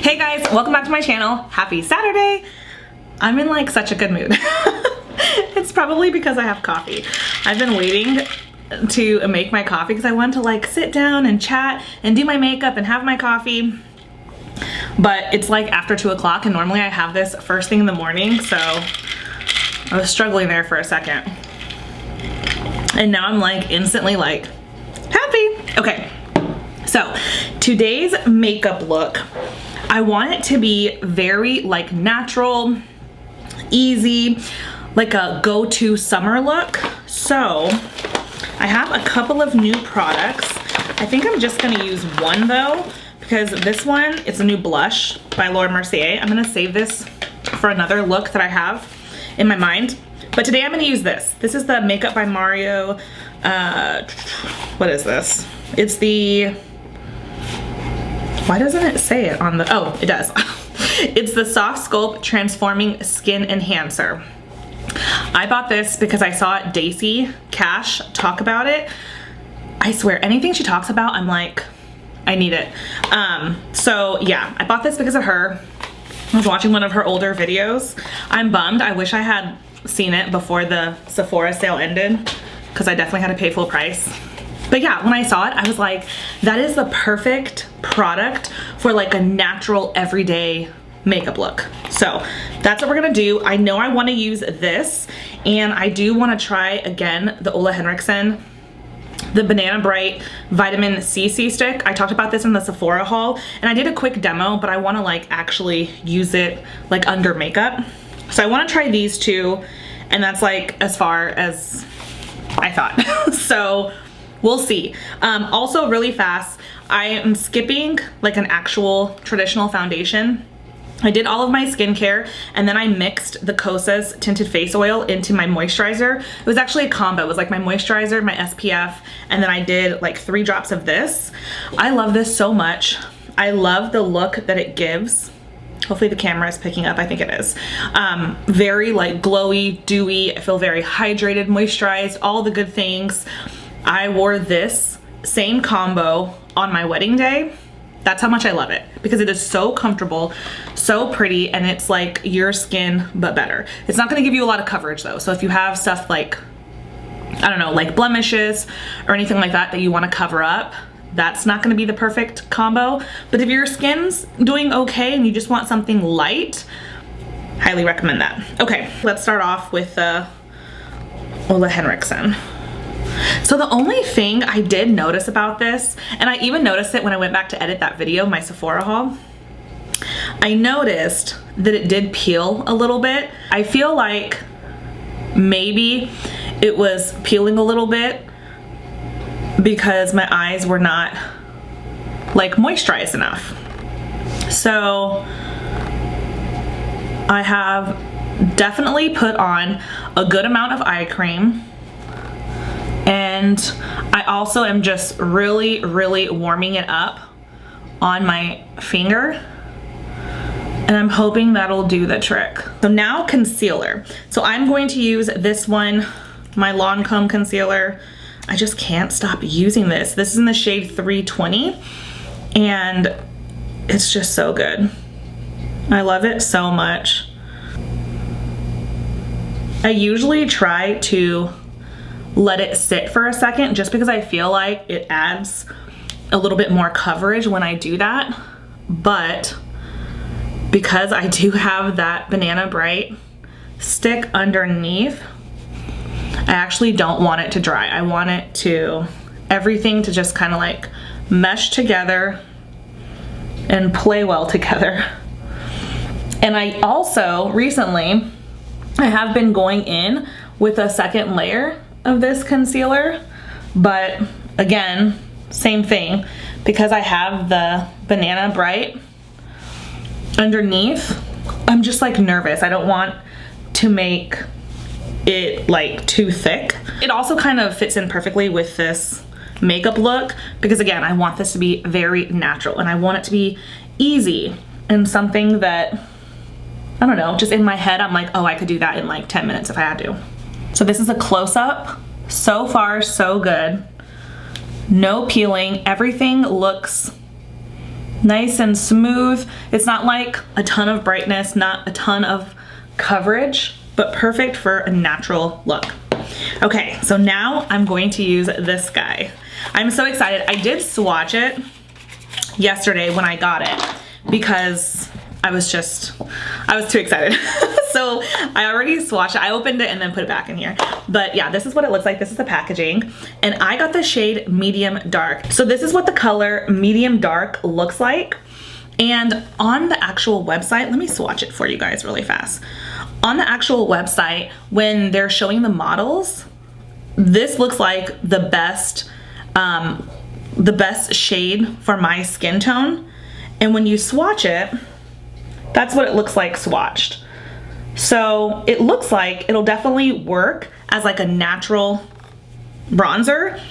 Hey guys, welcome back to my channel. Happy Saturday. I'm in like such a good mood. It's probably because I have coffee. I've been waiting to make my coffee because I want to like sit down and chat and do my makeup and have my coffee. But it's like after 2 o'clock and normally I have this first thing in the morning, so I was struggling there for a second. And now I'm like instantly like happy. Okay, so today's makeup look, I want it to be very like natural, easy, like a go-to summer look. So I have a couple of new products. I think I'm just gonna use one though, because this one, it's a new blush by Laura Mercier. I'm gonna save this for another look that I have in my mind. But today I'm gonna use this. This is the Makeup by Mario, what is this? It's the, why doesn't it say it on the, oh, it does. It's the SoftSculpt Transforming Skin Enhancer. I bought this because I saw Daisy Cash talk about it. I swear, anything she talks about, I'm like, I need it. So yeah, I bought this because of her. I was watching one of her older videos. I'm bummed. I wish I had seen it before the Sephora sale ended because I definitely had to pay full price. But yeah, when I saw it, I was like, that is the perfect product for like a natural everyday makeup look. So that's what we're gonna do. I know I wanna use this, and I do wanna try again the Ole Henriksen, the Banana Bright Vitamin CC stick. I talked about this in the Sephora haul, and I did a quick demo, but I wanna like actually use it like under makeup. So I wanna try these two, and that's like as far as I thought. So we'll see. Also really fast, I am skipping like an actual traditional foundation. I did all of my skincare and then I mixed the Kosas tinted face oil into my moisturizer. It was actually a combo. It was like my moisturizer, my SPF, and then I did like 3 drops of this. I love this so much. I love the look that it gives. Hopefully the camera is picking up, I think it is. Very like glowy, dewy, I feel very hydrated, moisturized, all the good things. I wore this same combo on my wedding day. That's how much I love it because it is so comfortable, so pretty, and it's like your skin but better. It's not gonna give you a lot of coverage though. So if you have stuff like, I don't know, like blemishes or anything like that that you wanna cover up, that's not gonna be the perfect combo. But if your skin's doing okay and you just want something light, highly recommend that. Okay, let's start off with Ole Henriksen. So the only thing I did notice about this, and I even noticed it when I went back to edit that video, my Sephora haul, I noticed that it did peel a little bit. I feel like maybe it was peeling a little bit because my eyes were not like moisturized enough. So I have definitely put on a good amount of eye cream. And I also am just really, really warming it up on my finger. And I'm hoping that'll do the trick. So now concealer. So I'm going to use this one, my Lancome concealer. I just can't stop using this. This is in the shade 320 and it's just so good. I love it so much. I usually try to let it sit for a second just because I feel like it adds a little bit more coverage when I do that. But because I do have that Banana Bright stick underneath, I actually don't want it to dry. I want it to, everything to just kind of like mesh together and play well together. And I also recently, I have been going in with a second layer of this concealer, but again, same thing, because I have the Banana Bright underneath, I'm just like nervous. I don't want to make it like too thick. It also kind of fits in perfectly with this makeup look because again, I want this to be very natural and I want it to be easy and something that, I don't know, just in my head, I'm like, oh, I could do that in like 10 minutes if I had to. So this is a close-up. So far, so good. No peeling. Everything looks Nice and smooth. It's not like a ton of brightness, not a ton of coverage, but perfect for a natural look. Okay, so now I'm going to use this guy. I'm so excited. I did swatch it yesterday when I got it because I was too excited. So I already swatched it. I opened it and then put it back in here. But yeah, this is what it looks like. This is the packaging. And I got the shade medium dark. So this is what the color medium dark looks like. And on the actual website, let me swatch it for you guys really fast. On the actual website, when they're showing the models, this looks like the best shade for my skin tone. And when you swatch it, that's what it looks like swatched. So it looks like it'll definitely work as like a natural bronzer.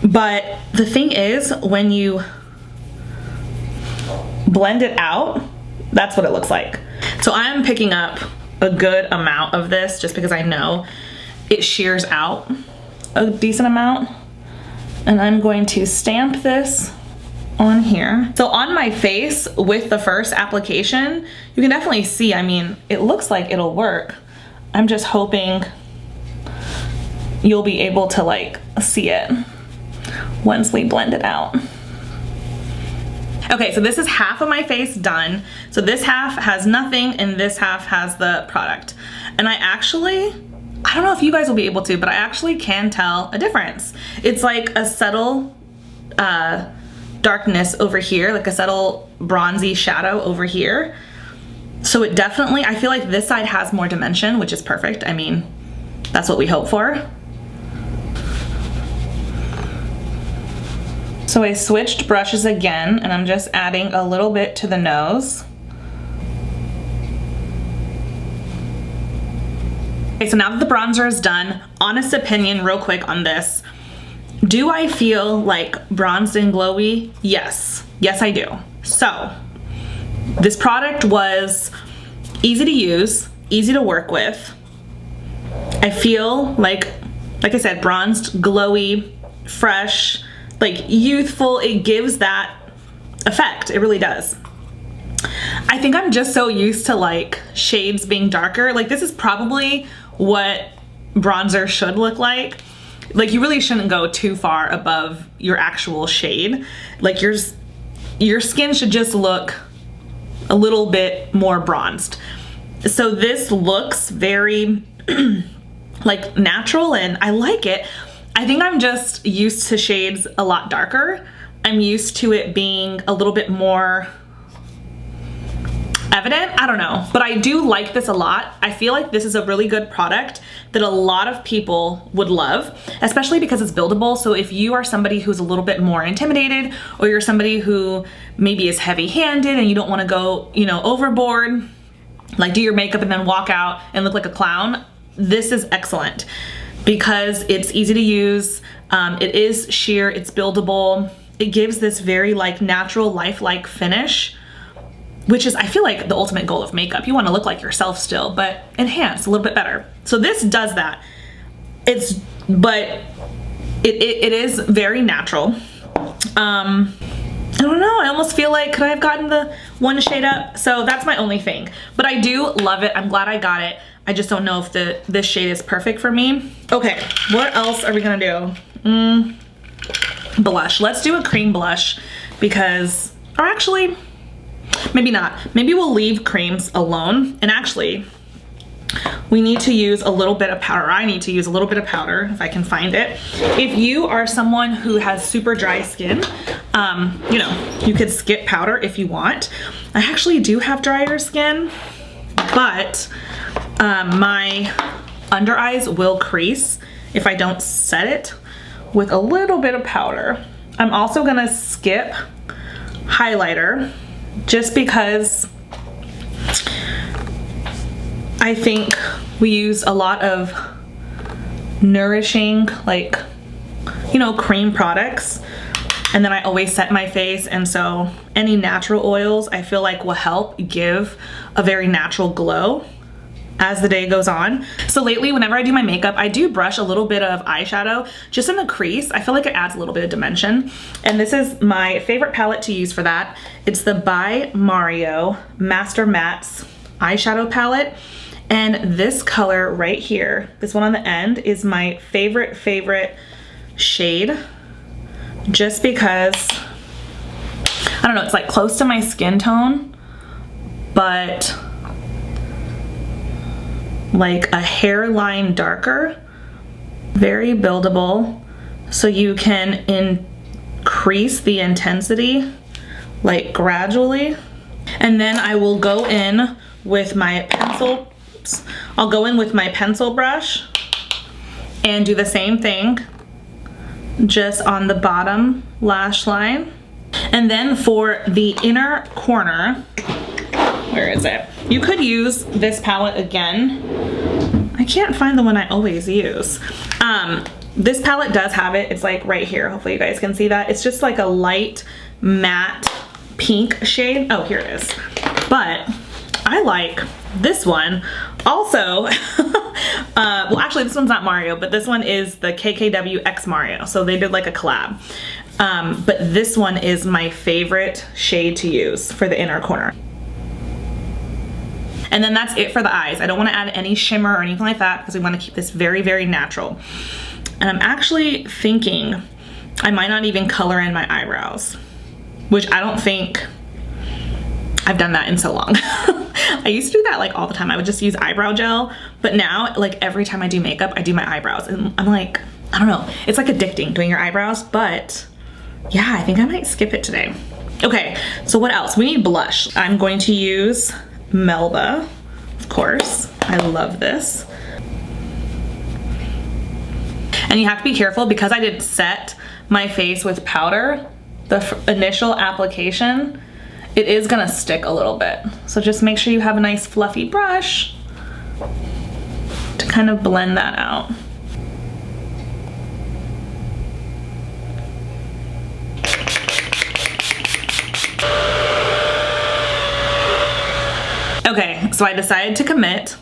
But the thing is, when you blend it out, that's what it looks like. So I'm picking up a good amount of this just because I know it shears out a decent amount. And I'm going to stamp this on here. So on my face with the first application, you can definitely see, I mean, it looks like it'll work. I'm just hoping you'll be able to like see it once we blend it out. Okay, so this is half of my face done. So this half has nothing and this half has the product. And I don't know if you guys will be able to, but I actually can tell a difference. It's like a subtle darkness over here, like a subtle bronzy shadow over here. So it definitely, I feel like this side has more dimension, which is perfect. I mean, that's what we hope for. So I switched brushes again, and I'm just adding a little bit to the nose. Okay, so now that the bronzer is done, honest opinion real quick on this. Do I feel like bronzed and glowy? Yes. Yes, I do. So this product was easy to use, easy to work with. I feel like I said, bronzed, glowy, fresh, like youthful. It gives that effect. It really does. I think I'm just so used to like shades being darker. Like this is probably what bronzer should look like. Like you really shouldn't go too far above your actual shade. Like your skin should just look a little bit more bronzed. So this looks very like natural and I like it. I think I'm just used to shades a lot darker. I'm used to it being a little bit more evident. I don't know, but I do like this a lot. I feel like this is a really good product that a lot of people would love, especially because it's buildable. So if you are somebody who's a little bit more intimidated, or you're somebody who maybe is heavy-handed and you don't want to go, you know, overboard, like do your makeup and then walk out and look like a clown, this is excellent because it's easy to use. It is sheer, it's buildable. It gives this very like natural, lifelike finish, which is, I feel like, the ultimate goal of makeup. You want to look like yourself still, but enhance a little bit better. So this does that. But it is very natural. I don't know, I almost feel like, could I have gotten the one shade up? So that's my only thing. But I do love it. I'm glad I got it. I just don't know if this shade is perfect for me. Okay, what else are we gonna do? Blush. Let's do a cream blush because, or actually, maybe not. Maybe we'll leave creams alone. And actually, we need to use a little bit of powder. I need to use a little bit of powder if I can find it. If you are someone who has super dry skin, you know, you could skip powder if you want. I actually do have drier skin, but my under eyes will crease if I don't set it with a little bit of powder. I'm also gonna skip highlighter just because I think we use a lot of nourishing, like, you know, cream products, and then I always set my face, and so any natural oils I feel like will help give a very natural glow. as the day goes on. So lately, whenever I do my makeup, I do brush a little bit of eyeshadow just in the crease. I feel like it adds a little bit of dimension. And this is my favorite palette to use for that. It's the by Mario Master Mattes Eyeshadow Palette. And this color right here, this one on the end, is my favorite shade, just because, I don't know, it's like close to my skin tone, but like a hairline darker, very buildable, so you can increase the intensity like gradually. And then I will go in with my pencil, I'll go in with my pencil brush and do the same thing just on the bottom lash line. And then for the inner corner, where is it? You could use this palette again. I can't find the one I always use. This palette does have it. It's like right here. Hopefully you guys can see that. It's just like a light matte pink shade. Oh, here it is. But I like this one. Also, well, actually this one's not Mario, but this one is the KKW X Mario. So they did like a collab. But this one is my favorite shade to use for the inner corner. And then that's it for the eyes. I don't want to add any shimmer or anything like that because we want to keep this very natural. And I'm actually thinking I might not even color in my eyebrows, which I don't think I've done that in so long. I used to do that like all the time. I would just use eyebrow gel, but now like every time I do makeup, I do my eyebrows, and I'm like, I don't know, it's like addicting doing your eyebrows, but yeah, I think I might skip it today. Okay, so what else? We need blush. I'm going to use Melba, of course. I love this. And you have to be careful because I didn't set my face with powder, the initial application, it is gonna stick a little bit. So just make sure you have a nice fluffy brush to kind of blend that out. Okay, so I decided to commit.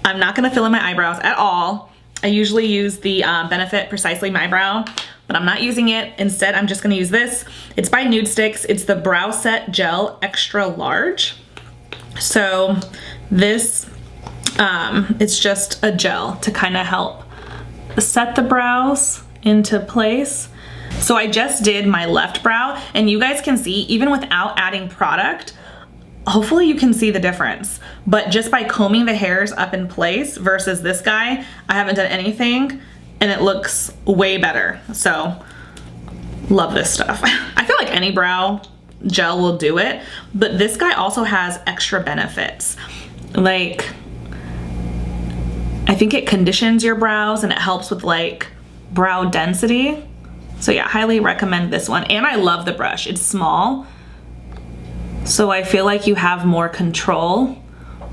I'm not gonna fill in my eyebrows at all. I usually use the Benefit Precisely My Brow, but I'm not using it. Instead, I'm just gonna use this. It's by Nude Sticks. It's the Brow Set Gel Extra Large. So this, it's just a gel to kind of help set the brows into place. So I just did my left brow, and you guys can see, even without adding product, hopefully you can see the difference. But just by combing the hairs up in place versus this guy, I haven't done anything, and it looks way better. So love this stuff. I feel like any brow gel will do it, but this guy also has extra benefits. Like, I think it conditions your brows and it helps with like brow density. So yeah, highly recommend this one. And I love the brush. It's small, so I feel like you have more control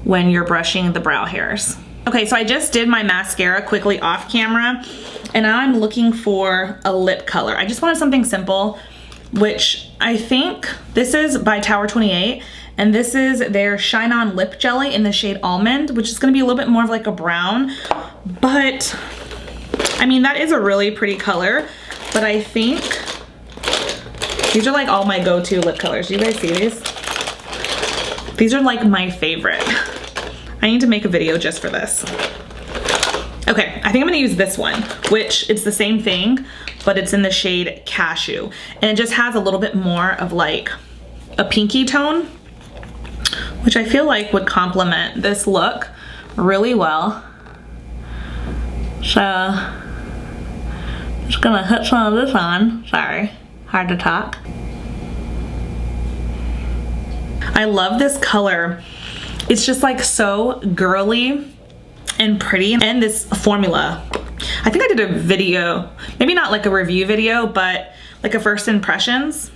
when you're brushing the brow hairs. Okay, so I just did my mascara quickly off camera, and now I'm looking for a lip color. I just wanted something simple, which I think this is by Tower 28, and this is their Shine On Lip Jelly in the shade Almond, which is gonna be a little bit more of like a brown, but I mean, that is a really pretty color, but I think these are like all my go-to lip colors. Do you guys see these? These are like my favorite. I need to make a video just for this. Okay, I think I'm gonna use this one, which it's the same thing, but it's in the shade Cashew. And it just has a little bit more of like a pinky tone, which I feel like would complement this look really well. So, just gonna hit some of this on. Sorry, hard to talk. I love this color. It's just like so girly and pretty. And this formula, I think I did a video, maybe not like a review video, but like a first impressions.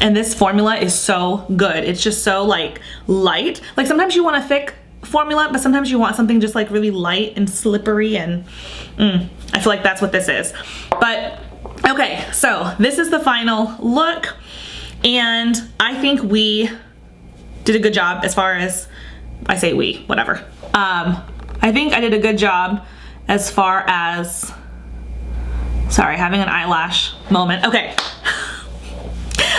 And this formula is so good. It's just so like light. Like sometimes you want a thick formula, but sometimes you want something just like really light and slippery, and I feel like that's what this is. But okay, so this is the final look, and I think we did a good job as far as I say we, whatever. I think I did a good job as far as, sorry, having an eyelash moment. Okay.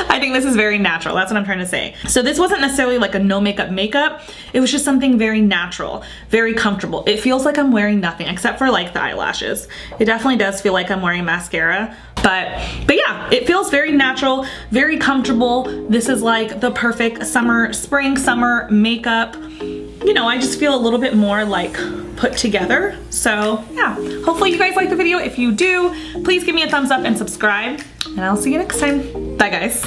I think this is very natural. That's what I'm trying to say. So this wasn't necessarily like a no makeup makeup. It was just something very natural, very comfortable. It feels like I'm wearing nothing except for like the eyelashes. It definitely does feel like I'm wearing mascara, but yeah, it feels very natural, very comfortable. This is like the perfect summer, spring, summer makeup. You know, I just feel a little bit more like put together. So yeah, hopefully you guys like the video. If you do, please give me a thumbs up and subscribe, and I'll see you next time. Bye guys.